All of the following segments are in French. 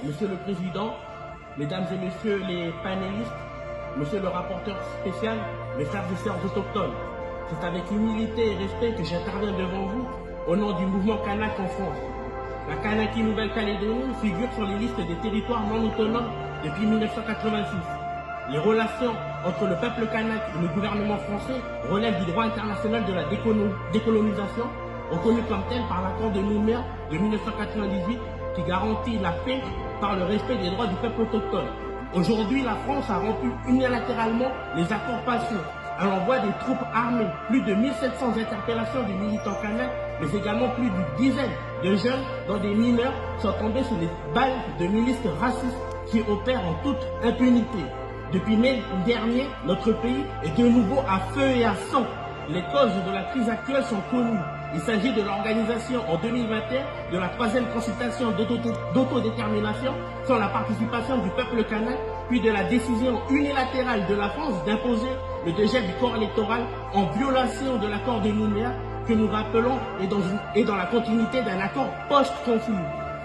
Monsieur le Président, Mesdames et Messieurs les panélistes, Monsieur le rapporteur spécial, mes frères et sœurs autochtones, c'est avec humilité et respect que j'interviens devant vous au nom du mouvement Kanak en France. La Kanaki Nouvelle-Calédonie figure sur les listes des territoires non autonomes depuis 1986. Les relations entre le peuple kanak et le gouvernement français relèvent du droit international de la décolonisation, reconnu comme tel par l'accord de Nouméa de 1998 qui garantit la paix par le respect des droits du peuple autochtone. Aujourd'hui, la France a rompu unilatéralement les accords passés à l'envoi des troupes armées, plus de 1700 interpellations de militants kanaks, mais également plus d'une dizaine de jeunes, dont des mineurs, sont tombés sous les balles de milices racistes qui opèrent en toute impunité. Depuis mai dernier, notre pays est de nouveau à feu et à sang. Les causes de la crise actuelle sont connues. Il s'agit de l'organisation en 2021 de la troisième consultation d'autodétermination sans la participation du peuple kanak, puis de la décision unilatérale de la France d'imposer le dégel du corps électoral en violation de l'accord de Nouméa que nous rappelons est dans la continuité d'un accord post-conflit.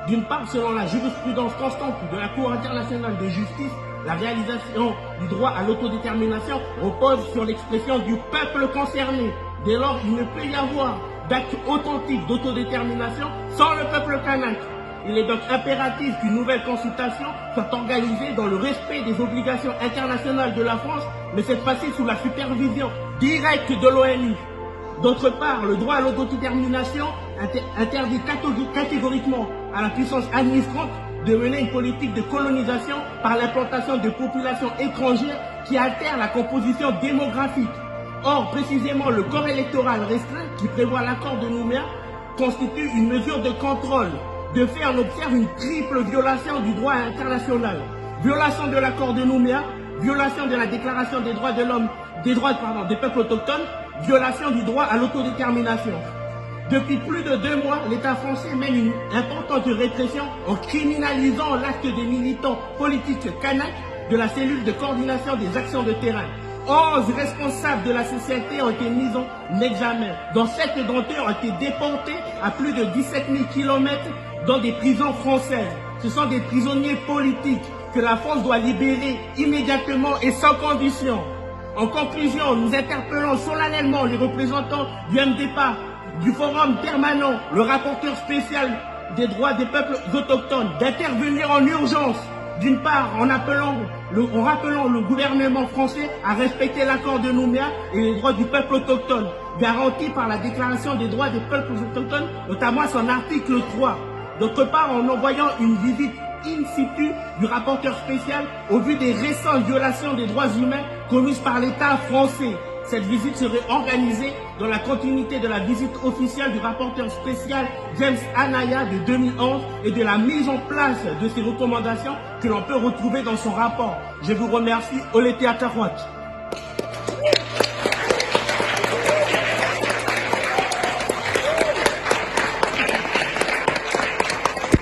D'une part, selon la jurisprudence constante de la Cour internationale de justice, la réalisation du droit à l'autodétermination repose sur l'expression du peuple concerné. Dès lors, il ne peut y avoir d'acte authentique d'autodétermination sans le peuple kanak. Il est donc impératif qu'une nouvelle consultation soit organisée dans le respect des obligations internationales de la France, mais cette fois-ci sous la supervision directe de l'ONU. D'autre part, le droit à l'autodétermination interdit catégoriquement à la puissance administrante de mener une politique de colonisation par l'implantation de populations étrangères qui altèrent la composition démographique. Or, précisément, le corps électoral restreint qui prévoit l'accord de Nouméa constitue une mesure de contrôle. De fait, on observe une triple violation du droit international. Violation de l'accord de Nouméa, violation de la déclaration des droits de l'homme, des peuples autochtones, violation du droit à l'autodétermination. Depuis plus de 2 mois, l'État français mène une importante répression en criminalisant l'acte des militants politiques kanaks de la cellule de coordination des actions de terrain. 11 responsables de la CCLT ont été mis en examen, dont 7 d'entre eux ont été déportés à plus de 17 000 km dans des prisons françaises. Ce sont des prisonniers politiques que la France doit libérer immédiatement et sans condition. En conclusion, nous interpellons solennellement les représentants du MDPA, du Forum permanent, le rapporteur spécial des droits des peuples autochtones, d'intervenir en urgence, d'une part en rappelant le gouvernement français à respecter l'accord de Nouméa et les droits du peuple autochtone, garantis par la déclaration des droits des peuples autochtones, notamment son article 3. D'autre part, en envoyant une visite in situ du rapporteur spécial au vu des récentes violations des droits humains commises par l'État français. Cette visite serait organisée dans la continuité de la visite officielle du rapporteur spécial James Anaya de 2011 et de la mise en place de ces recommandations que l'on peut retrouver dans son rapport. Je vous remercie. Olete Atahuat.